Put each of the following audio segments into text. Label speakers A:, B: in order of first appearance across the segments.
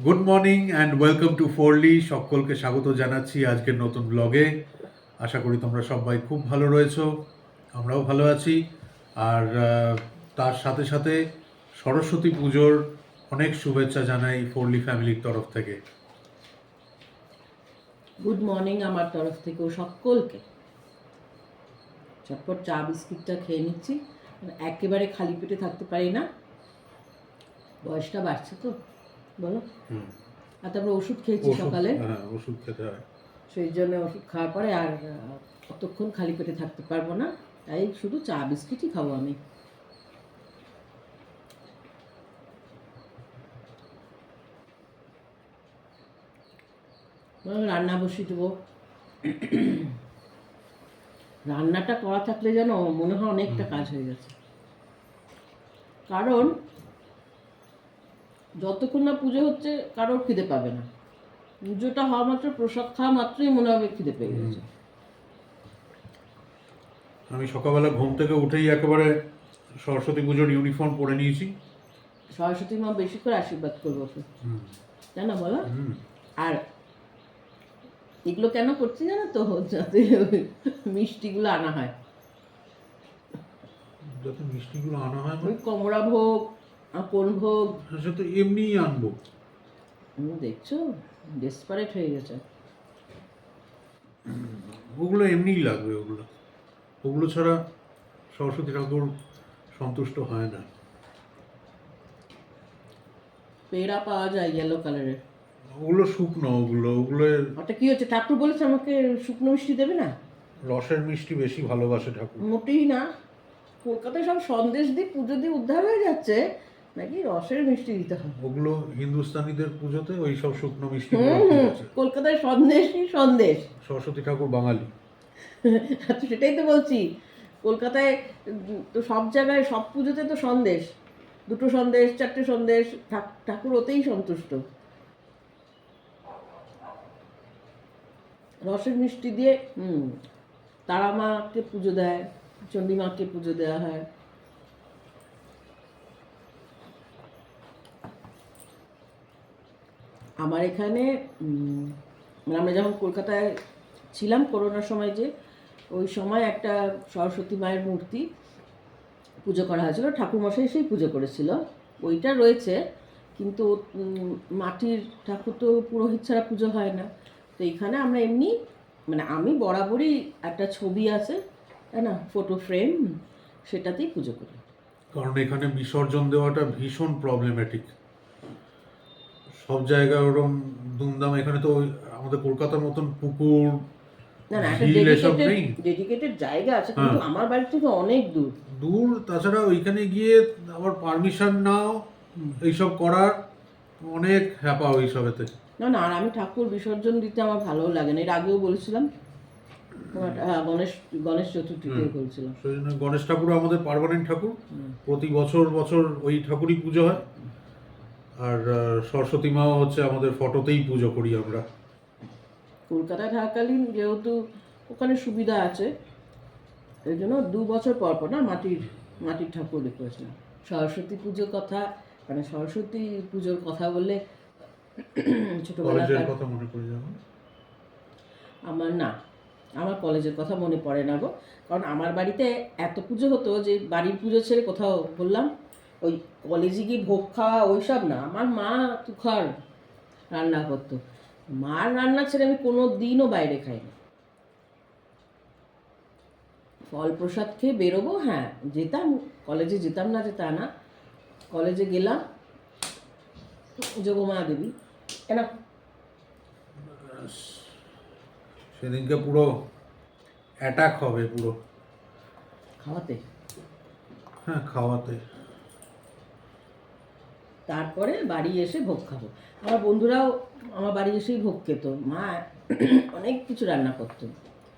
A: Good morning and welcome to ফোরলি। সকলকে স্বাগত জানাচ্ছি আজকের নতুন ব্লগে। আশা করি তোমরা সবাই খুব ভালো রয়েছো, আমরাও ভালো আছি। আর তার সাথে সাথে সরস্বতী পুজোর অনেক শুভেচ্ছা জানাই ফোরলি ফ্যামিলির তরফ থেকে।
B: গুড মর্নিং আমার তরফ থেকেও সকলকে। চটপট চা বিস্কিটটা খেয়ে নিচ্ছি, একেবারে খালি পেটে থাকতে পারি না, বয়সটা বাড়ছে তো, বলো। আর তারপরে ওষুধ খেয়েছি সকালে,
A: ওষুধ খেতে হয়,
B: সেই জন্য ওষুধ খাওয়ার পরে আর অতক্ষণ খালি পেটে থাকতে পারবো না, তাই শুধু চা বিস্কিটই খাবো আমি। রান্না বসিয়ে দেবো। রান্নাটা করা থাকলে যেন মনে হয় অনেকটা কাজ হয়ে গেছে, কারণ যতক্ষণ না পুজো হচ্ছে কারোর খিদে পাবে না। পুজোটা হওয়া মাত্র, প্রসাদ খাওয়া মাত্রই মনে হবে খিদে পেয়ে গেছে।
A: আমি সকালবেলা ঘুম থেকে উঠেই একেবারে সরস্বতী পুজোর ইউনিফর্ম পরে নিয়েছি।
B: সরস্বতী মা বেশি করে আশীর্বাদ করবো ওকে, তাই না বলো? আর এগুলো কেন করছি জানো তো, যাতে মিষ্টিগুলো আনা হয়,
A: যাতে মিষ্টিগুলো আনা হয়।
B: ওই কমলা ভোগ, আপন ভোগ,
A: সে তো এমনিই আনবো।
B: দেখছো ডেসপারেট হয়ে গেছে।
A: ওগুলো এমনিই লাগবে, ওগুলো ছাড়া সরস্বতী ঠাকুর সন্তুষ্ট হয় না।
B: পেড়া পাওয়া যায় ইয়েলো কালারের,
A: ওগুলো শুকনো, ওগুলো
B: ওটা কি হচ্ছে, ঠাকুর বলেছে আমাকে শুকনো মিষ্টি দেবে না।
A: রসের মিষ্টি বেশি ভালোবাসে ঠাকুর।
B: মোটেই না, কলকাতায় সব সন্দেশ দিয়ে পুজো দিয়ে উদ্ধার হয়ে যাচ্ছে, নাকি রসের মিষ্টি দিতে হয়।
A: ওগুলো হিন্দুস্তানিদের পুজোতে ওই সব শুকনো মিষ্টি।
B: কলকাতায় সন্দেশই সন্দেশ,
A: সরস্বতী ঠাকুর বাঙালি।
B: তো সেটাই তো বলছি, কলকাতায় তো সব জায়গায় সব পুজোতে তো সন্দেশ, দুটো সন্দেশ, চারটে সন্দেশ, ঠাকুর ওতেই সন্তুষ্ট। রসের মিষ্টি দিয়ে তারা মাকে পুজো দেয়, চণ্ডী মাকে পুজো দেওয়া হয়। আমার এখানে আমরা যখন কলকাতায় ছিলাম করোনার সময়, যে ওই সময় একটা সরস্বতী মায়ের মূর্তি পুজো করা হয়েছিল, ঠাকুরমশাই সেই পুজো করেছিল, ওইটা রয়েছে। কিন্তু মাটির ঠাকুর তো পুরোহিত ছাড়া পুজো হয় না, তো এখানে আমরা এমনি, মানে আমি বরাবরই একটা ছবি আছে, তাই না, ফটো ফ্রেম, সেটাতেই পুজো করি।
A: কারণ এখানে বিসর্জন দেওয়াটা ভীষণ প্রবলেম্যাটিক। সব জায়গায় ওরকম দুমদাম, এখানে তো আমাদের কলকাতার মতন পুকুর,
B: না না, একটা ডেডিকেটেড জায়গা আছে, কিন্তু আমার বাড়ি থেকে অনেক দূর
A: দূর। তাছাড়া ওইখানে গিয়ে আবার পারমিশন নাও এইসব করার, অনেক হ্যাপা ওইসবেতে।
B: না না, আর আমি ঠাকুর বিসর্জন দিতে আমার ভালোও লাগে না, এর আগেও বলেছিলাম, গণেশ গণেশ চতুর্থীতে বলছিলাম।
A: সেই জন্য গণেশ ঠাকুর আমাদের পার্মানেন্ট ঠাকুর, প্রতি বছর বছর ওই ঠাকুরই পুজো হয়। আর সরস্বতী মাও হচ্ছে আমাদের ফটোতেই পুজো করি আমরা।
B: কলকাতায় থাকাকালীন যেহেতু ওখানে সুবিধা আছে, এই জন্য 2 বছর পর পর না মাটির ঠাকুর করেছিলাম। সরস্বতী পুজোর কথা, মানে সরস্বতী পুজোর কথা বললে ছোটবেলার
A: কথা মনে পড়ে যাবে
B: আমার কলেজের কথা মনে পড়ে না গো, কারণ আমার বাড়িতে এত পুজো হতো যে বাড়ির পুজো ছেড়ে কোথাও, বললাম, ওই কলেজে গিয়ে ভোগ খাওয়া ওইসব না, আমার মা তুখার রান্না করতো, মার রান্না ছেড়ে আমি কোনো দিনও বাইরে খাইনি। ফল প্রসাদ খেয়ে বেরোবো, হ্যাঁ যেতাম, কলেজে যেতাম না যে তা না, কলেজে গেলাম, যোগমা দেবী কেন,
A: সেদিনকে পুরো অ্যাটাক হবে পুরো
B: খাওয়াতে।
A: হ্যাঁ, খাওয়াতে।
B: তারপরে বাড়ি এসে ভোগ খাবো। আমার বন্ধুরাও আমার বাড়ি এসেই ভোগ খেত, মা অনেক কিছু রান্না করতো,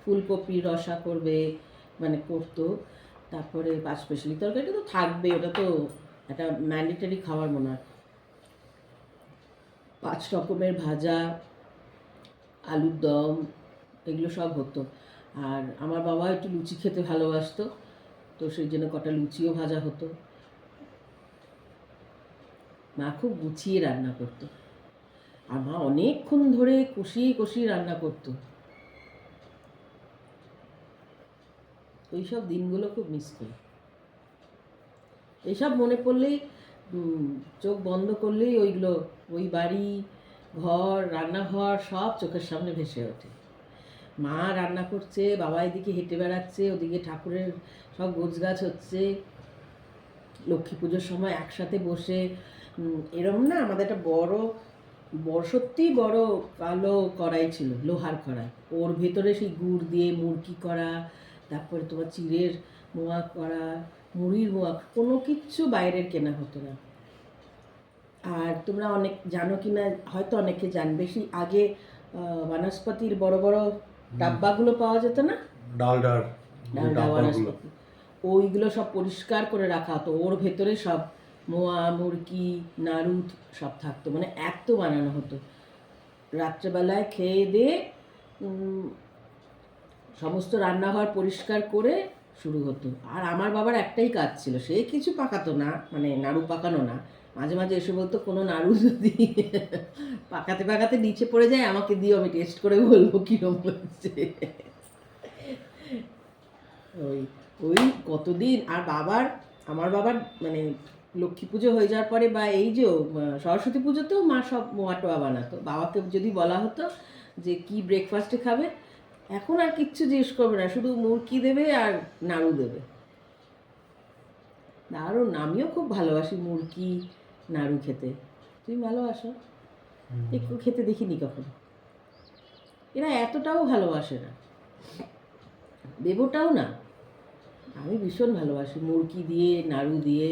B: ফুলকপি রসা করবে, মানে করতো, তারপরে 5 স্পেশালি তরকারিটা তো থাকবে, ওটা তো একটা ম্যান্ডেটারি খাওয়ার মনে হয়, 5 রকমের ভাজা, আলুর দম, এগুলো সব হতো। আর আমার বাবা একটু লুচি খেতে ভালোবাসতো, তো সেই জন্য কটা লুচিও ভাজা হতো। মা খুব গুছিয়ে রান্না করতো। আর মা অনেকক্ষণ ধরে কষিয়ে কষিয়ে রান্না করতো। ওইসব দিনগুলো খুব মিস করি। এইসব মনে পড়লেই চোখ বন্ধ করলেই ওইগুলো, ওই বাড়ি, ঘর, রান্নাঘর সব চোখের সামনে ভেসে ওঠে। মা রান্না করছে, বাবা এদিকে হেঁটে বেড়াচ্ছে, ওদিকে ঠাকুরের সব গোছগাছ হচ্ছে। লক্ষ্মী পুজোর সময় একসাথে বসে এরম না, আমাদের একটা বড় সত্যি বড় কালো কড়াই ছিল, লোহার কড়াই। ওর ভেতরে সেই গুড় দিয়ে মুরকি করা, তারপরে তোমার চিড়ের মোয়া করা, মুড়ির মোয়া, কোনো কিচ্ছু বাইরের কেনা হতো না। আর তোমরা অনেক জানো কি না, হয়তো অনেকে জানবে, সেই আগে বনস্পতির বড় বড় ডাব্বাগুলো পাওয়া যেত না,
A: ডালডা
B: বনস্পতি, ওইগুলো সব পরিষ্কার করে রাখা হতো। ওর ভেতরে সব মোয়া, মুরকি, নাড়ু সব থাকতো, মানে এত বানানো হতো। রাত্রেবেলায় খেয়ে দিয়ে সমস্ত রান্নাঘর পরিষ্কার করে শুরু হতো। আর আমার বাবার একটাই কাজ ছিল, সে কিছু পাকাতো না, মানে নাড়ু পাকানো না, মাঝে মাঝে এসে বলতো কোনো নাড়ু যদি পাকাতে পাকাতে নিচে পড়ে যায় আমাকে দিও, আমি টেস্ট করে বলবো কীরকম হচ্ছে। ওই ওই কতদিন। আর আমার বাবার মানে লক্ষ্মী পুজো হয়ে যাওয়ার পরে বা এই যে সরস্বতী পুজোতেও মা সব মোয়া টোয়া বানাতো। বাবাকে যদি বলা হতো যে কি ব্রেকফাস্টে খাবে, এখন আর কিচ্ছু জিজ্ঞেস করবে না, শুধু মুরকি দেবে আর নাড়ু দেবে। দারুণ, আমিও খুব ভালোবাসি মুরকি নাড়ু খেতে। তুমি ভালোবাসো? একটু খেতে দেখিনি কখনো। এরা এতটাও ভালোবাসে না, দেবটাও না। আমি ভীষণ ভালোবাসি মুরকি দিয়ে, নাড়ু দিয়ে।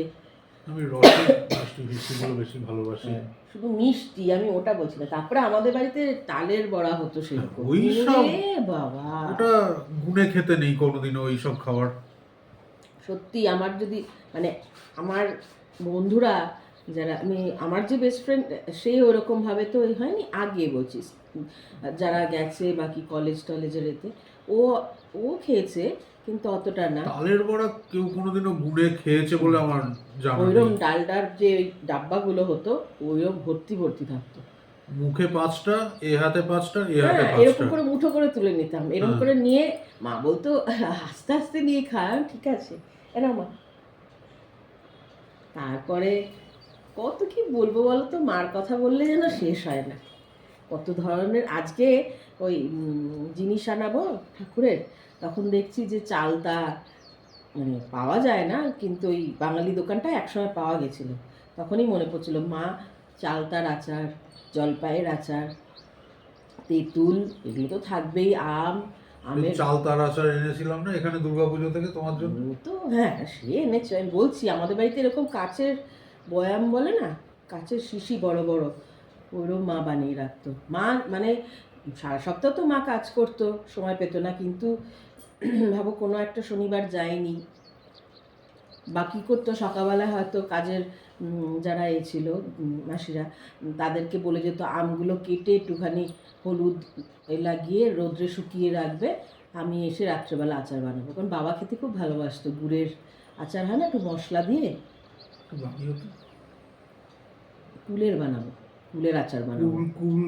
A: আমি রসের মিষ্টিগুলো বেশি ভালোবাসি।
B: শুধু মিষ্টি, আমি ওটা বলছি না। তারপরে আমাদের বাড়িতে তালের বড়া হতো সেরকম।
A: ওই সব
B: বাবা,
A: ওটা গুনে খেতে নেই কোনোদিনও ওই সব খাবার।
B: সত্যি আমার যদি মানে আমার বন্ধুরা যারা, আমার যে বেস্ট ফ্রেন্ড সে ওরকমভাবে তো হয়নি, আগে বলছিস যারা গেছে বাকি কলেজ টলেজের এতে, ও ও খেয়েছে কিন্তু অতটা না।
A: তালের বড়া কেউ কোনোদিনও গুনে খেয়েছে বলে আমার জানা নেই।
B: ওইরকম ডালডার যে ওই ডাব্বাগুলো হতো, ওইরকম ভর্তি ভর্তি থাকতো।
A: মুখে 5টা, এ হাতে 5টা, এ হাতে 5টা,
B: এরকম করে মুঠো করে তুলে নিতাম, এরকম করে নিয়ে মা বলতো আস্তে আস্তে নিয়ে খায়, ঠিক আছে এরা মা। তারপরে কত কি বলবো বলো তো, মার কথা বললে যেন শেষ হয় না। কত ধরনের আজকে ওই জিনিস আনাবো ঠাকুরের, তখন দেখছি যে চালতা মানে পাওয়া যায় না, কিন্তু ওই বাঙালি দোকানটা একসময় পাওয়া গেছিলো। তখনই মনে পড়ছিল মা চালতার আচার, জলপাইয়ের আচার, তেঁতুল, এগুলো তো থাকবেই, আমের
A: চালতার আচার এনেছিলাম না এখানে দুর্গাপুজো থেকে তোমার জন্য।
B: তো হ্যাঁ, সে এনেছে, আমি বলছি আমাদের বাড়িতে এরকম কাচের বয়াম বলে না, কাচের শিশি বড় বড়, ওইরকম মা বানিয়ে রাখতো। মা মানে সারা সপ্তাহ তো মা কাজ করতো, সময় পেত না, কিন্তু ভাবো কোনো একটা শনিবার যায়নি, বাকি করতো, সকালবেলায় হয়তো কাজের যারা ছিল মাসিরা, তাদেরকে বলে যেত আমগুলো কেটে একটুখানি হলুদ লাগিয়ে রোদ্রে শুকিয়ে রাখবে, আমি এসে রাত্রেবেলা আচার বানাবো। কারণ বাবা খেতে খুব ভালোবাসতো, গুড়ের আচার হয় না একটু মশলা দিয়ে, কুলের বানাবো, কুলের আচার বানাবো।
A: কুল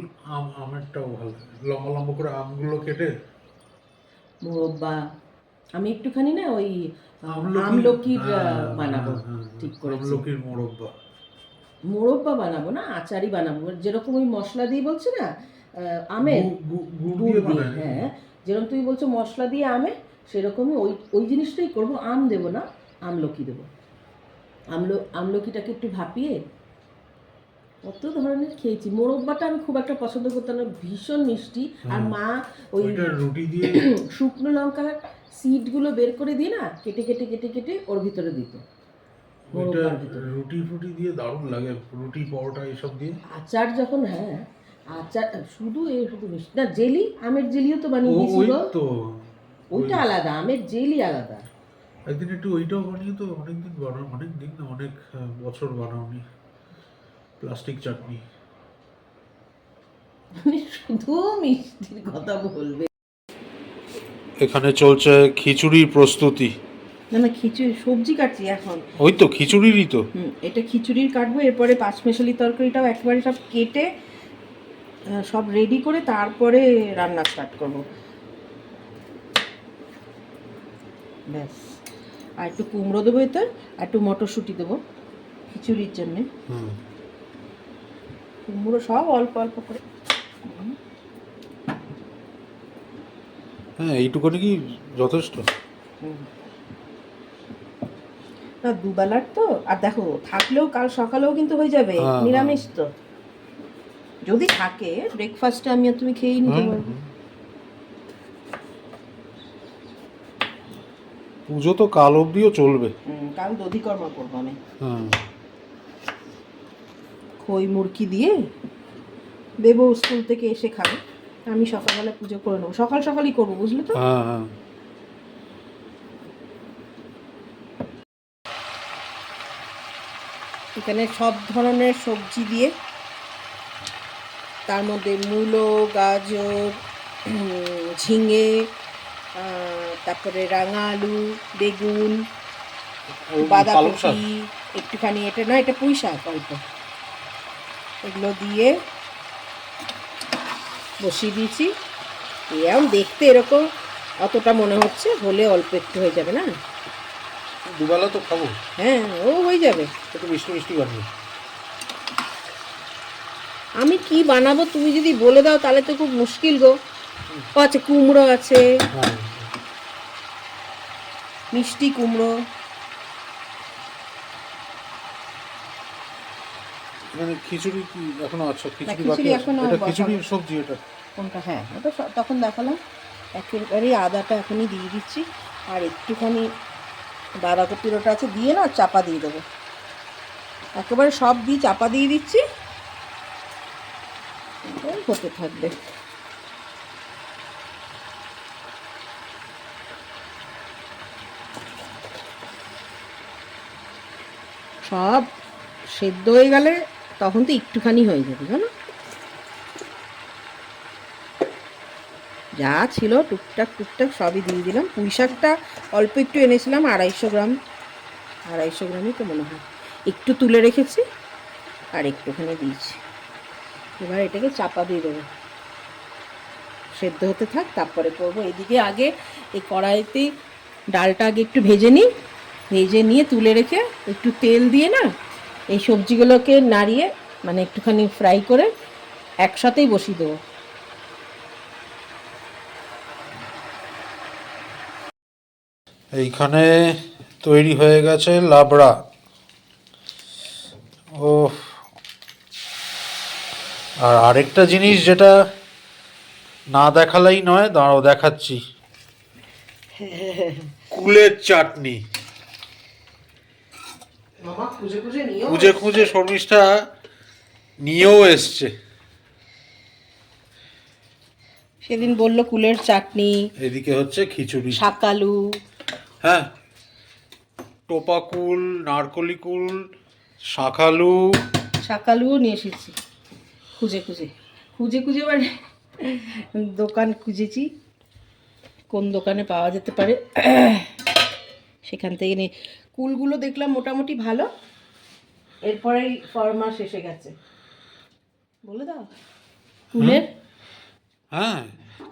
A: আমেরটাও ভালো, লম্বা লম্বা করে আমগুলো কেটে।
B: মোরব্বা আমি একটুখানি না ওই আমলকির বানাবো, ঠিক করেছি।
A: আমলকির
B: মোরব্বা বানাবো না, আচারই বানাবো, যেরকম ওই মশলা দিয়ে বলছি না, আমের গুড় দিয়ে, হ্যাঁ যেরকম তুমি বলছো মশলা দিয়ে আমে, সেরকমই ওই জিনিসটাই করবো। আম দেবো না, আমলকি দেবো। আমলকিটাকে একটু ভাপিয়ে, কত ধরনের খেয়েছি। মোরব্বাটা আমি খুব একটা পছন্দ করতাম না, ভীষণ মিষ্টি। আর মা ওই
A: রুটি দিয়ে
B: শুকনো লঙ্কার সিডগুলো বের করে দিয়ে না, কেটে কেটে কেটে কেটে ওর ভিতরে দিত।
A: রুটি ফুটি দিয়ে দারুণ লাগে, রুটি পরোটা এসব দিয়ে
B: আচার যখন, হ্যাঁ আচার শুধু মিষ্টি না, জেলি, আমের জেলিও তো বানিয়ে দিয়েছিল, ওইটা আলাদা, আমের জেলি আলাদা।
A: একদিন একটু ওইটাও বানিয়ে তো, অনেকদিন বানাও, অনেক বছর বানাওনি, প্লাস্টিক চাটনি।
B: শুধু মিষ্টির কথা বলবে।
A: এখানে চলছে খিচুড়ির প্রস্তুতি।
B: না খিচুড়ি সবজি কাটছি এখন।
A: ওই তো খিচুড়িরই তো।
B: এটা খিচুড়ির কাটবো, এরপরে পাঁচমেশালি তরকারিটাও একেবারে সব কেটে সব রেডি করে তারপরে রান্না স্টার্ট করব। ব্যাস, আর একটু কুমড়ো দেবো এতে, আর একটু মটরশুঁটি দেবো খিচুড়ির জন্যে। কুমড়ো সব অল্প অল্প করে।
A: হ্যাঁ, এইটুকুনি কি যথেষ্ট?
B: না, দুবেলার তো, আর দেখো থাকলেও কাল সকালেও কিন্তু হয়ে যাবে,
A: হ্যাঁ,
B: নিরামিষ তো। যদি থাকে ব্রেকফাস্টে আমি আর তুমি খেয়েই নিতে পারবো।
A: পুজো তো কাল অবধিও চলবে।
B: কাল দধিকর্মা করবো আমি,
A: হ্যাঁ,
B: খই মুরকি দিয়ে দেবো, স্কুল থেকে এসে খাবে। আমি সকালবেলা পুজো করে নেবো, সকাল সকালই করবো, বুঝলে তো।
A: হ্যাঁ, হ্যাঁ।
B: এখানে সব ধরনের সবজি দিয়ে, তার মধ্যে মূলো, গাজর, ঝিঙে, তারপরে রাঙা আলু, বেগুন, বাঁধাকপি, একটুখানি এটা না, এটা পুঁই শাক অল্প, এগুলো দিয়ে বসিয়ে দিয়েছি। এরকম দেখতে এরকম অতটা মনে হচ্ছে, হলে অল্প একটু হয়ে যাবে না?
A: দুবেলা তো খাবো।
B: হ্যাঁ, ও হয়ে যাবে।
A: একটু মিষ্টি মিষ্টি বানিয়ে।
B: আমি কি বানাবো তুমি যদি বলে দাও তাহলে তো খুব মুশকিল গো। ও আচ্ছা, কুমড়ো আছে,
A: হ্যাঁ,
B: মিষ্টি কুমড়ো।
A: মানে খিচুড়ি কি এখনো আছে? খিচুড়ি বাকি
B: খিচুড়ি
A: আছে?
B: এখনো
A: এটা
B: বসাবো।
A: খিচুড়ির সবজি এটা?
B: কোনটা? হ্যাঁ, ওটা তখন দেখালাম। একেবারে আদাটা এখনই দিয়ে দিচ্ছি, আর একটুখানি বাঁধাকপির ওটা আছে, দিয়ে না চাপা দিয়ে দেবো। একেবারে সব দিয়ে চাপা দিয়ে দিচ্ছি, ওই হতে থাকবে। সব সেদ্ধ হয়ে গেলে তখন তো একটুখানি হয়ে যাবে, জানো। যা ছিল টুকটাক টুকটাক সবই দিয়ে দিলাম। পুঁই শাকটা অল্প একটু এনেছিলাম, 250 গ্রামই তো মনে হয়, একটু তুলে রেখেছি আর একটুখানি দিয়েছি। এবার এটাকে চাপা দিয়ে দেবো, সেদ্ধ হতে থাক, তারপরে করবো। এদিকে আগে এই কড়াইতে ডালটা আগে একটু ভেজে নিই, ভেজে নিয়ে তুলে রেখে একটু তেল দিয়ে না এই সবজিগুলোকে নাড়িয়ে, মানে একটুখানি ফ্রাই করে একসাথেই বসিয়ে দেবো।
A: এইখানে তৈরি হয়ে গেছে লাবড়া। ও, আর আরেকটা জিনিস যেটা না দেখালেই নয়, দাঁড়াও দেখাচ্ছি। কুলের চাটনি।
B: মামা খুঁজে খুঁজে নিও,
A: খুঁজে খুঁজে শর্মিষ্ঠা নিয়েও এসছে।
B: সেদিন বললো কুলের চাটনি,
A: এদিকে হচ্ছে খিচুড়ি।
B: শাকালু।
A: হ্যাঁ, টোপা কুল, নারকলি কুল, শাকালু।
B: শাকালুও নিয়ে এসেছি খুঁজে খুঁজে খুঁজে খুঁজে, মানে দোকান খুঁজেছি কোন দোকানে পাওয়া যেতে পারে, সেখান থেকে নিয়ে। কুলগুলো দেখলাম মোটামুটি ভালো, এরপরেই ফরমাস এসে গেছে। বলে দাও কুলের।
A: হ্যাঁ,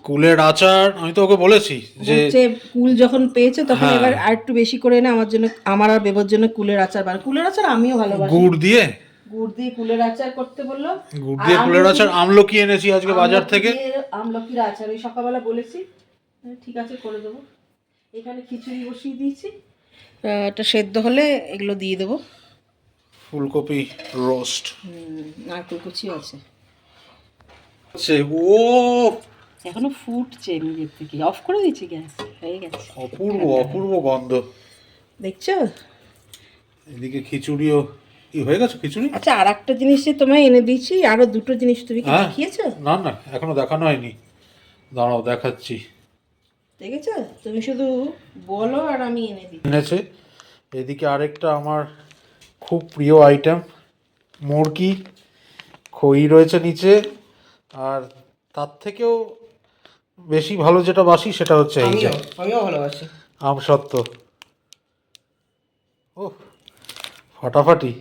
A: কুলের আচার আমি তো ওকে বলেছি যে
B: বলছে কুল যখন পেয়েছে তখন
A: হ্যাঁ।
B: এবার আর একটু বেশি করে এনে আমার জন্য, আমার আর বেবোর জন্য কুলের আচার বানায়। কুলের আচার আমিও ভালোবাসি।
A: গুড় দিয়ে
B: কুলের আচার করতে বললো।
A: গুড় দিয়ে কুলের আচার। আমলকি এনেছি আজকে বাজার থেকে।
B: আমলকির আচার ওই সকালবেলা বলেছি, ঠিক আছে করে দেবো। এখানে খিচুড়ি বসিয়ে দিয়েছি, এটা সেদ্ধ হলে এগুলো দিয়ে দেবো।
A: ফুলকপি রোস্ট।
B: নারকেল কুচিও আছে।
A: ও,
B: এখনো ফুটছে নিজের থেকে, অফ করে দিয়েছি গ্যাস, হয়ে গেছে।
A: অপূর্ব অপূর্ব গন্ধ
B: দেখছো?
A: এদিকে খিচুড়িও কি হয়ে গেছে খিচুড়ি।
B: আচ্ছা, আর একটা জিনিস যে তোমায় এনে দিয়েছি, আরো দুটো জিনিস, তুমি কি দেখিয়েছো?
A: না না, এখনো দেখানো হয়নি, দাঁড়াও দেখাচ্ছি।
B: দেখেছো? তুমি শুধু বলো আর আমি এনে দিই।
A: এনেছে এদিকে আরেকটা আমার খুব প্রিয় আইটেম, মুরগি। খই রয়েছে নিচে, আর তার থেকেও বেশি ভালো যেটা বাসি সেটা হচ্ছে এই যে
B: আমিও ভালোবাসি।
A: আমসত্ত্ব। ও, ফাটাফাটি।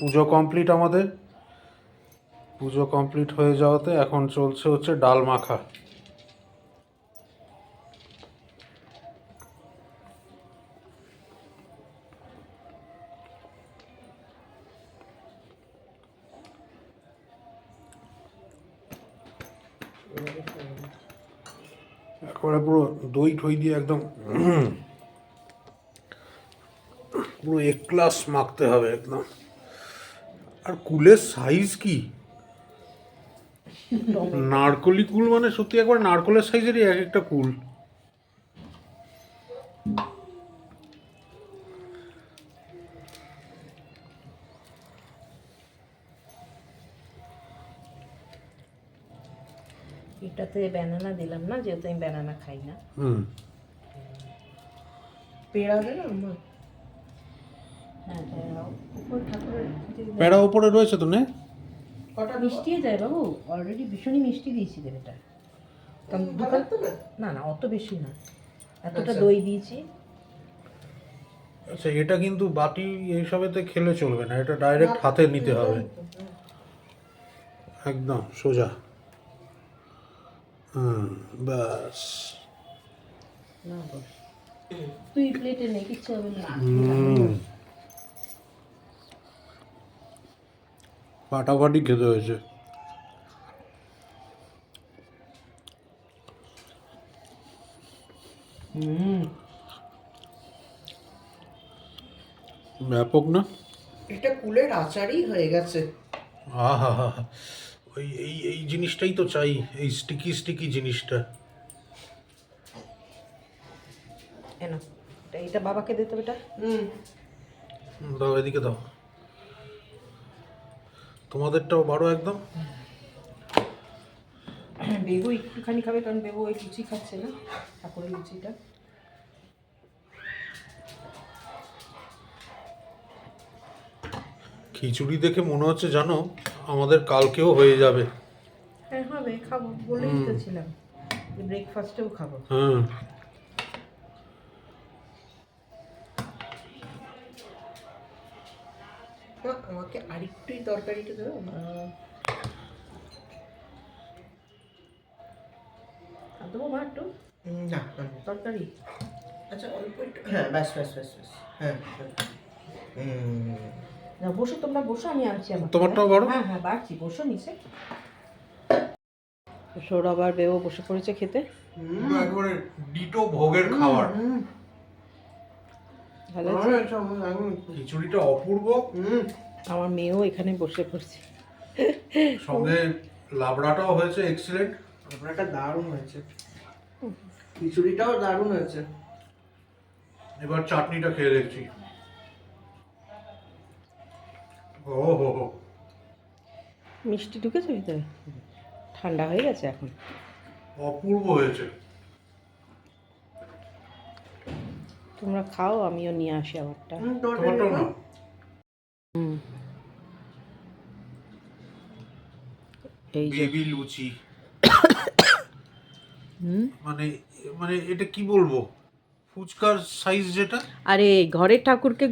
A: পুজো কমপ্লিট আমাদের। পুজো কমপ্লিট হয়ে যাওয়াতে এখন চলছে হচ্ছে ডাল মাখা। একেবারে পুরো দই ঠই দিয়ে একদম পুরো এক গ্লাস মাখতে হবে একদম। আর কুলের সাইজ কি! নারকলি কুল মানে সত্যি একবার নারকলের সাইজেরই এক একটা কুল।
C: এটাতে ব্যানানা দিলাম না, যেহেতু আমি ব্যানানা খাই না। পেড়া দিলাম মা। হ্যাঁ, উপর ঠাকুরের
A: পেড়া উপরে রয়েছে তো, নে
C: মিষ্টি যায় বাবু, অলরেডি ভীষণই মিষ্টি দিয়েছি এটা। না না, অত বেশি না, এতটা দই দিয়েছি।
A: আচ্ছা, এটা কিন্তু বাটি এইসবেতে খেলে চলবে না, এটা ডাইরেক্ট হাতে নিতে হবে, একদম সোজা। ব্যাস।
C: না বস, তুই প্লেটে নে, কিচ্ছু হবে না।
A: ফাটাফাটি খেতে হয়েছে। ব্যাপক না?
D: এটা কুলের আচারই হয়ে গেছে।
A: আহা হা, ওই এই এই জিনিসটাই তো চাই, এই স্টিকি স্টিকি জিনিসটা।
C: এনো, এটা বাবাকে দিতে হবে। এটা
A: দাও, এদিকে দাও, তোমাদেরটাও বাড়ো একদম।
C: বেবু একটুখানি খাবে, কারণ বেবু ওই লুচি খাচ্ছে না, ঠাকুরের লুচিটা।
A: খিচুড়ি দেখে মনে হচ্ছে জানো আমাদের কালকেও হয়ে যাবে।
C: হ্যাঁ হবে, খাবো বলেই তো ছিলাম যে ব্রেকফাস্টেও খাবো।
A: হ্যাঁ,
D: না, আমাকে আরেকটুই তরকারিটা দেবো।
C: আর দেবো মা একটু
D: না না,
C: তরকারি?
D: আচ্ছা অল্প একটু, হ্যাঁ ব্যাস ব্যাস ব্যাস ব্যাস, হ্যাঁ হ্যাঁ।
C: না বসো, তোমরা বসো, আমি আনছি আমার।
A: তোমারটাও বড়?
C: হ্যাঁ হ্যাঁ বাড়ছি, বসো নিচে। সৌরভ আর বেও বসে পড়েছে খেতে।
A: পুরো একেবারে ডিটো ভোগের খাবার।
C: ভালো আছে?
A: খিচুড়িটা অপূর্ব,
C: আমার মেয়েও এখানে বসে পড়ছে।
A: সঙ্গে লাবড়াটাও হয়েছে এক্সিলেন্ট।
D: আপনারটা দারুণ হয়েছে, খিচুড়িটাও দারুণ হয়েছে।
A: এবার চাটনিটা খেয়ে দেখছি। ও হো হো,
C: মিষ্টি ঢুকেছে ভিতরে? ঠান্ডা হয়ে গেছে এখন।
A: অপূর্ব হয়েছে।
C: তোমরা খাও, আমিও নিয়ে আসি আমারটা।
A: তোমারটাও না?
C: এই যে
A: বেবি লুচি। মানে মানে এটা কি বলবো, ফুচকার সাইজ যেটা।
C: আরে ঘরের ঠাকুরকে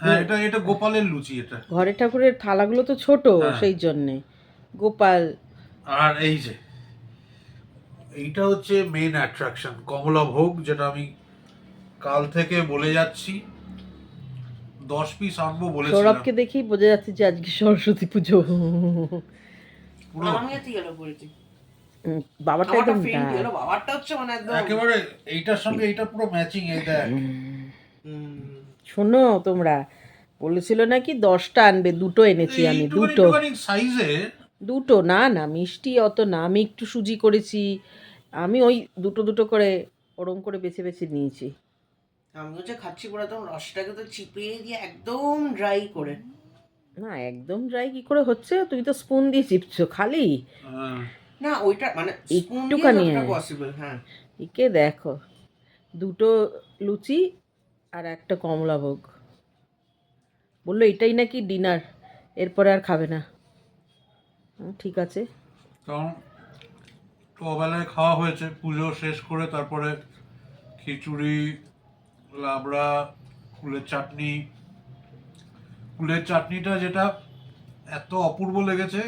A: হ্যাঁ, এটা এটা গোপালের লুচি এটা।
C: ঘরের ঠাকুরের থালাগুলো তো ছোট,
A: হ্যাঁ।
C: সেই জন্যে গোপাল।
A: আর এই যে এইটা হচ্ছে মেন অ্যাট্রাকশন, কমলা ভোগ, যেটা আমি কাল থেকে বলে যাচ্ছি 10 পিস আনবো বলেছিলাম।
C: সৌরভকে দেখেই বোঝা যাচ্ছে যে আজকে সরস্বতী পুজো।
A: পুরো
D: আমি এত ইয়েলো পড়েছি,
C: বাবাটা
D: আমারটা
C: একদম
D: ফেন্ট
C: dark।
D: ইয়েলো, বাবারটা হচ্ছে মানে একদম।
A: একেবারে এইটার সঙ্গে এইটা পুরো ম্যাচিং। এই দেখ,
C: শোনো, তোমরা বলেছিল নাকি 10টা আনবে, দুটো এনেছি আমি, দুটো।
A: সাইজে।
C: দুটো না না, মিষ্টি অত না, আমি একটু সুজি করেছি, আমি ওই দুটো দুটো করে ওরম করে বেছে বেছে নিয়েছি।
D: আমি হচ্ছে খাচ্ছি পুরো একদম রসটাকে তো চিপিয়ে দিয়ে একদম ড্রাই করে।
C: না একদম ড্রাই কি করে হচ্ছে, তুমি তো স্পুন দিয়ে চিপছো খালি।
D: না ওইটা মানে স্পুন দিয়ে
C: একটুখানি,
D: যতটা
C: হ্যাঁ।
D: পসিবল। হ্যাঁ,
C: একে দেখো, দুটো লুচি আর একটা কমলাভোগ। বললো এটাই নাকি ডিনার, এরপরে আর খাবে না। ঠিক আছে।
A: কারণ ওবেলায় খাওয়া হয়েছে পুজো শেষ করে, তারপরে খিচুড়ি, লাবড়া, কুলের চাটনি। কুলের চাটনিটা যেটা এত অপূর্ব লেগেছে,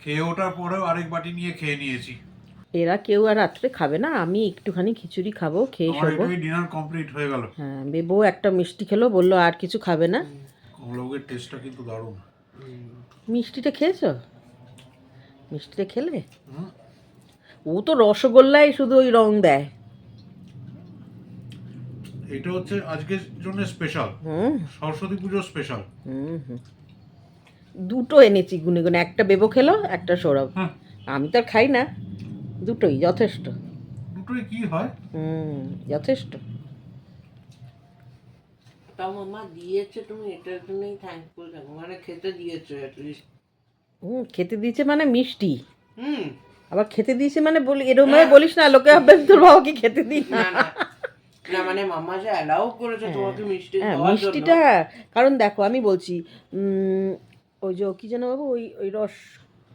A: খেয়ে ওঠার পরেও আরেক বাটি নিয়ে খেয়ে নিয়েছি।
C: এরা কেউ আর রাত্রে খাবে না, আমি একটুখানি খিচুড়ি খাবো, খেয়ে
A: আমার
C: শোবো।
A: এটাই ডিনার কমপ্লিট হয়ে গেল।
C: হ্যাঁ, বেবো একটা মিষ্টি খেলো, বললো আর কিছু খাবে না।
A: কমলাভোগের টেস্টটা কিন্তু দারুণ।
C: মিষ্টিটা খেয়েছো? মিষ্টিটা খেলে?
A: হুম।
C: ও তো রসগোল্লায় শুধু ওই রং দেয়।
A: এটা হচ্ছে আজকের জন্য স্পেশাল,
C: হুম
A: সরস্বতী পুজো স্পেশাল।
C: হুম। দুটো এনেছি গুনে গুনে, একটা বেবো খেলো, একটা সৌরভ।
A: হুম।
C: আমি তো আর খাই না, দুটোই যথেষ্ট।
A: দুটোই কি হয়?
C: যথেষ্ট।
D: তাও মামা দিয়েছে, তুমি এটার জন্যই থ্যাঙ্কফুল থাকো, মানে খেতে দিয়েছে অ্যাটলিস্ট।
C: খেতে দিয়েছে মানে মিষ্টি,
D: হুম।
C: আবার খেতে দিয়েছে মানে বলি এরকম ভাবে বলিস না, লোকে ভাববেন তোর বাবাকে খেতে দিই না।
D: না না না, মানে মামা যে অ্যালাউ করেছে তোমাকে মিষ্টি
C: হ্যাঁ,
D: দেওয়ার জন্য।
C: মিষ্টিটা, কারণ দেখো আমি বলছি, ওই যে কি যেন বাবু, ওই ওই রস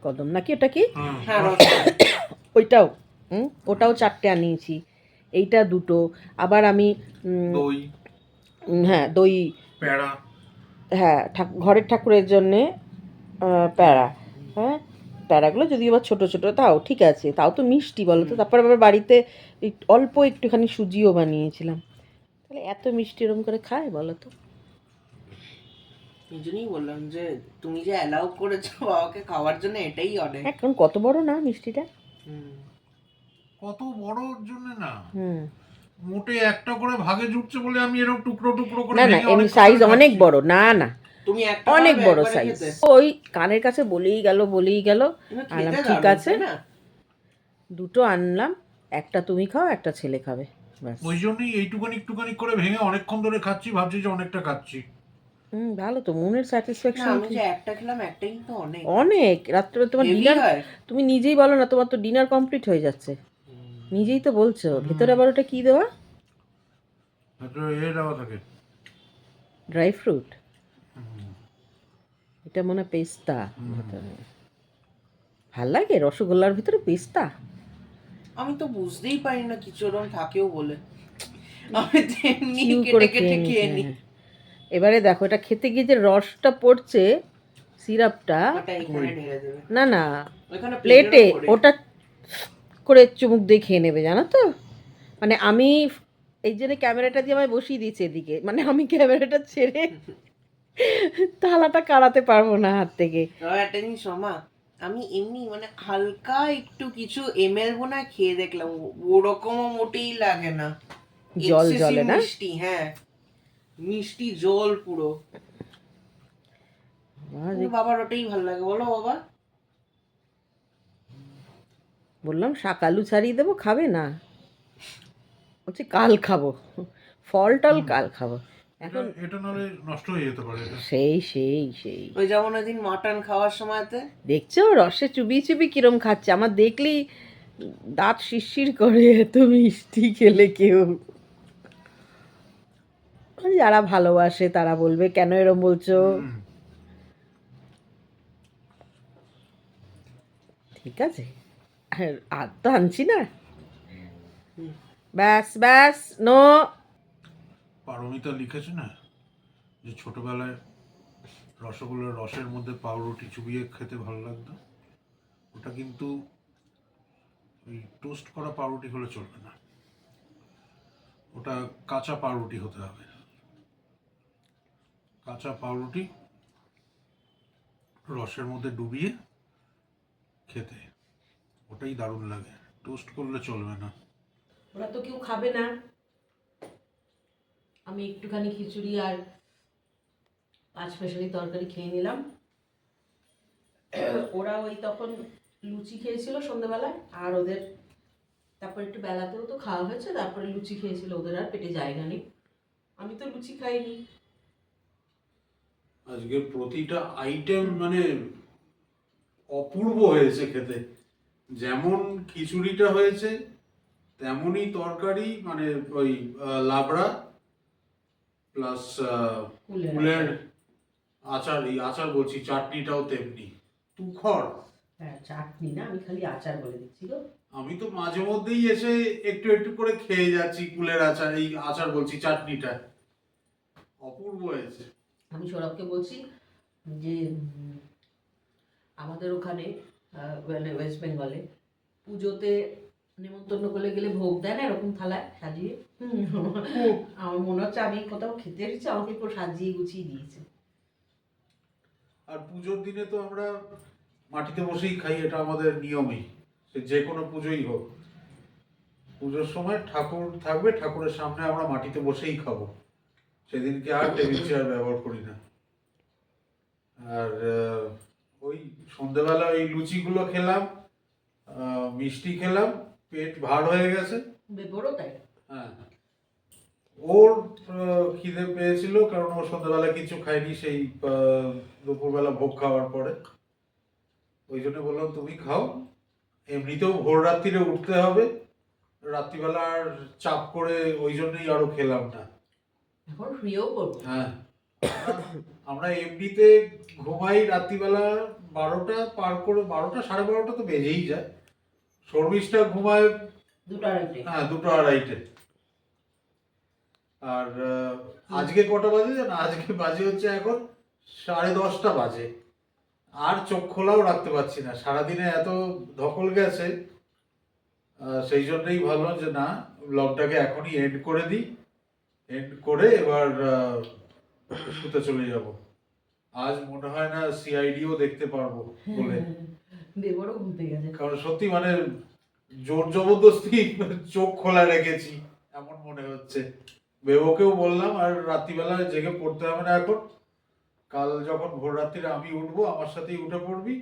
C: কদম নাকি, ওটা কি?
D: হ্যাঁ,
C: ওইটাও, ওটাও 4টে আনিয়েছি, এইটা দুটো। আবার আমি
A: দই,
C: হ্যাঁ দই,
A: প্যাড়া।
C: হ্যাঁ ঘরের ঠাকুরের জন্যে প্যাড়া। হ্যাঁ, প্যাড়াগুলো যদি আবার ছোটো ছোটো, তাও ঠিক আছে, তাও তো মিষ্টি বলো তো। তারপর আবার বাড়িতে অল্প একটুখানি সুজিও বানিয়েছিলাম। তাহলে এত মিষ্টি এরকম করে খায় বলো তো?
D: এই জন্যই বললাম যে তুমি যে অ্যালাউ করেছো বাবাকে খাওয়ার জন্য, এটাই অনেক।
C: এখন কত বড় না মিষ্টিটা?
A: কত বড়র জন্য না,
C: হুম।
A: মোটে একটা করে ভাগে জুটছে বলে আমি এরকম টুকরো টুকরো করে
C: না না,
A: ভেঙে
C: এমনি
A: অনেক
C: সাইজ
A: করে
C: অনেক
A: খাচ্ছি।
C: বড়, না না
D: তুমি একটা
C: অনেক
D: পারবে
C: বড়
D: একবারে
C: সাইজ।
D: খেতে?
C: ওই কানের কাছে বলেই গেল বলেই গেল।
D: কিন্তু
C: আনলাম,
D: খেতে
C: ঠিক
D: দারুণ,
C: আছে,
D: তাই না?
C: দুটো আনলাম, একটা তুমি খাও, একটা ছেলে খাবে, ব্যাস।
A: ওই জন্যই এইটুখানি একটুখানি করে ভেঙে অনেকক্ষণ ধরে খাচ্ছি, ভাবছি যে অনেকটা খাচ্ছি।
C: ভালো তো, মনের
D: না,
C: স্যাটিসফ্যাকশন
D: আমি যে একটা খেলাম, একটাই কিন্তু অনেক
C: অনেক। রাত্রে তোমার
D: হেভি
C: ডিনার,
D: হয়।
C: তুমি নিজেই বলো না, তোমার তো ডিনার কমপ্লিট হয়ে যাচ্ছে, নিজেই তো বলছো। ভেতরে আবার ওটা কি দেওয়া?
A: এ দেওয়া থাকে,
C: ড্রাই ফ্রুট। এটা মনে হয় পেস্তা। ভাল লাগে রসগোল্লার ভিতরে পেস্তা?
D: আমি তো বুঝতেই পারি না কিছু ওরকম থাকেও বলে, আমি তো এমনি
C: চিউ
D: কেটে
C: করে
D: কেটে
C: খেয়ে
D: খেয়ে
C: নিই।
D: নিই।
C: এবারে দেখো এটা খেতে গিয়ে যে রসটা পড়ছে, সিরাপটা,
D: ওটা এখানে ঢেলে দেবে,
C: না না
D: ওখানে
C: প্লেটে,
D: প্লেটের উপরে।
C: ওটা করে চুমুক দিয়ে খেয়ে নেবে, জানো তো। মানে আমি এই জন্য ক্যামেরাটা দিয়ে আমায় বসিয়ে দিয়েছে এদিকে, মানে আমি ক্যামেরাটা ছেড়ে থালাটা কাড়াতে পারবো না হাত থেকে।
D: তবে একটা জিনিস মামা, আমি এমনি মানে হালকা একটু কিছু এমএল বোনা খেয়ে দেখলাম, ওরকমও মোটেই লাগে না।
C: জল
D: Excessive
C: জলে না?
D: মিষ্টি, হ্যাঁ মিষ্টি জল পুরো। কিন্তু বাবার ওটাই ভালো লাগে, বলো বাবা।
C: বললাম শাকালু ছাড়িয়ে দেবো, খাবে না, বলছে কাল খাবো, ফল টল কাল খাবো। এখন
A: এটা নাহলে নষ্ট হয়ে যেতে পারে এটা।
C: সেই সেই সেই
D: ওই যেমন ওইদিন মাটন খাওয়ার সময়তে
C: দেখছো রসে চুবিয়ে চুবিয়ে কিরম খাচ্ছে, আমার দেখলেই দাঁত শিরশির করে, এত মিষ্টি খেলে কেউ। যারা ভালোবাসে তারা বলবে কেন এরম বলছো।
A: হুম।
C: ঠিক আছে, আর তো আনছি না, ব্যাস ব্যাস, নো।
A: পারমিতা লিখেছে না যে ছোটবেলায় রসগোল্লার রসের মধ্যে পাউরুটি চুবিয়ে খেতে ভালো লাগতো। ওটা কিন্তু ওই টোস্ট করা পাউরুটি হলে চলবে না, ওটা কাঁচা পাউরুটি হতে হবে। কাঁচা পাউরুটি রসের মধ্যে ডুবিয়ে খেতে ওটাই দারুণ লাগে, টোস্ট করলে চলবে না।
C: ওরা তো কেউ খাবে না, আমি একটুখানি খিচুড়ি আর পাঁচমেশালি তরকারি খেয়ে নিলাম। ওরা ওই তখন লুচি খেয়েছিল সন্ধ্যেবেলায়, আর ওদের তারপর একটু বেলাতেও তো খাওয়া হয়েছে, তারপরে লুচি খেয়েছিল, ওদের আর পেটে জায়গা নেই। আমি তো লুচি খাইনি।
A: আজকে প্রতিটা আইটেম মানে অপূর্ব হয়েছে খেতে, যেমন খিচুড়িটা হয়েছে তেমনই তরকারি, মানে ওই লাবড়া প্লাস কুলের আচার, এই আচার বলছি, চাটনিটাও তেমনি তুখর।
C: হ্যাঁ চাটনি না, আমি খালি আচার বলে দিচ্ছি গো।
A: আমি তো মাঝে মধ্যেই এসে একটু একটু করে খেয়ে যাচ্ছি কুলের আচার, এই আচার বলছি চাটনিটা অপূর্ব হয়েছে।
C: আমি সৌরভকে বলছি যে আমাদের ওখানে মানে ওয়েস্ট বেঙ্গলে পুজোতে নেমন্তন্ন করলে গেলে ভোগ দেয় না এরকম থালায় সাজিয়ে। আমার মনে হচ্ছে আমি কোথাও খেতে এসেছি, আমাকে কেউ সাজিয়ে গুছিয়ে দিয়েছে।
A: আর পুজোর দিনে তো আমরা মাটিতে বসেই খাই, এটা আমাদের নিয়মই, সে যে কোনো পুজোই হোক। পুজোর সময় ঠাকুর থাকবে, ঠাকুরের সামনে আমরা মাটিতে বসেই খাবো, সেদিনকে আর টেবিল চেয়ার ব্যবহার করি না। আর ওই সন্ধ্যেবেলা ওই লুচিগুলো খেলাম, মিষ্টি খেলাম, পেট ভার হয়ে গেছে।
C: বেবরও তাই।
A: হ্যাঁ, ওর খিদে পেয়েছিল কারণ ও সন্ধ্যাবেলা কিছু খায়নি সেই দুপুরবেলা ভোগ খাওয়ার পরে, ওই জন্য বললাম তুমি খাও, এমনিতেও ভোর রাত্রিরে উঠতে হবে, রাত্রিবেলা আর চাপ করে ওই জন্যই আরো খেলাম না।
C: এখন শুয়েও করবো।
A: হ্যাঁ, আমরা এমনিতে ঘুমাই রাত্রিবেলা 12টা পার করে, 12টা 12:30 তো বেজেই যায়। শর্মিষ্ঠা ঘুমায়
C: 2টা
A: হ্যাঁ 2টা 2:30-টে। আর আজকে কটা বাজে জানো? আজকে বাজে হচ্ছে এখন 10:30 বাজে, আর চোখ খোলাও রাখতে পারছি না, সারাদিনে এত ধকল গেছে। সেই জন্যই ভাবলাম যে না, ব্লগটাকে এখনই এন্ড করে দিই, এন্ড করে এবার শুতে চলে যাব। আজ মনে হয় না সিআইডিও দেখতে পারবো বলে,
C: বেবরও ঘুমতে গেছে।
A: কারণ সত্যি মানে জোর জবরদস্তি চোখ খোলা রেখেছি এমন মনে হচ্ছে। বেবকেও বললাম আর রাত্রিবেলা জেগে পড়তে হবে না এখন, কাল যখন ভোর রাত্রিরে আমি উঠবো আমার সাথেই উঠে পড়বি,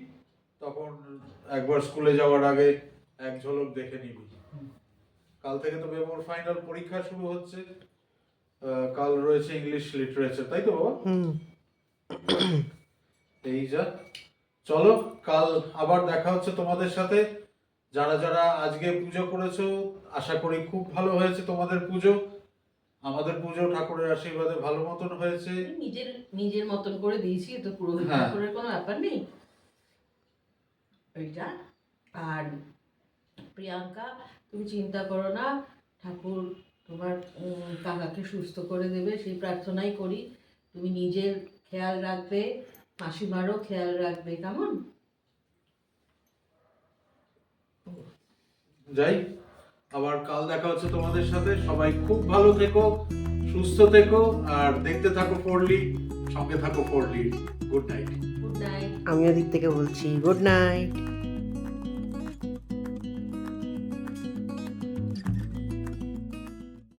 A: তখন একবার স্কুলে যাওয়ার আগে এক ঝলক দেখে নিবি। কাল থেকে তো বেবর ফাইনাল পরীক্ষা শুরু হচ্ছে, কাল রয়েছে ইংলিশ লিটারেচার, তাই তো বাবা? এই যা, চলো কাল আবার দেখা হচ্ছে তোমাদের সাথে। যারা যারা আজকে পুজো করেছো আশা করি খুব ভালো হয়েছে তোমাদের পুজো। আমাদের পুজো ঠাকুরের আশীর্বাদে ভালো মতন হয়েছে।
B: নিজের নিজের মতন করে দিয়েছি, তো পুরোহিত
A: হ্যাঁ।
B: ঠাকুরের কোনো ব্যাপার নেই। এইটা আর প্রিয়াঙ্কা, তুমি চিন্তা করো না, ঠাকুর তোমার কাকাকে সুস্থ করে দেবে সেই প্রার্থনাই করি। তুমি নিজের খেয়াল রাখবে, মাসিমারও খেয়াল রাখবে, কেমন?
A: যাই, আবার কাল দেখা হচ্ছে তোমাদের সাথে। সবাই খুব ভালো থেকো, সুস্থ থেকো, আর দেখতে থাকো ফোরলি, সঙ্গে থাকো ফোরলি। Good night.
B: Good night.
D: আমি ওদিক থেকে বলছি গুড নাইট।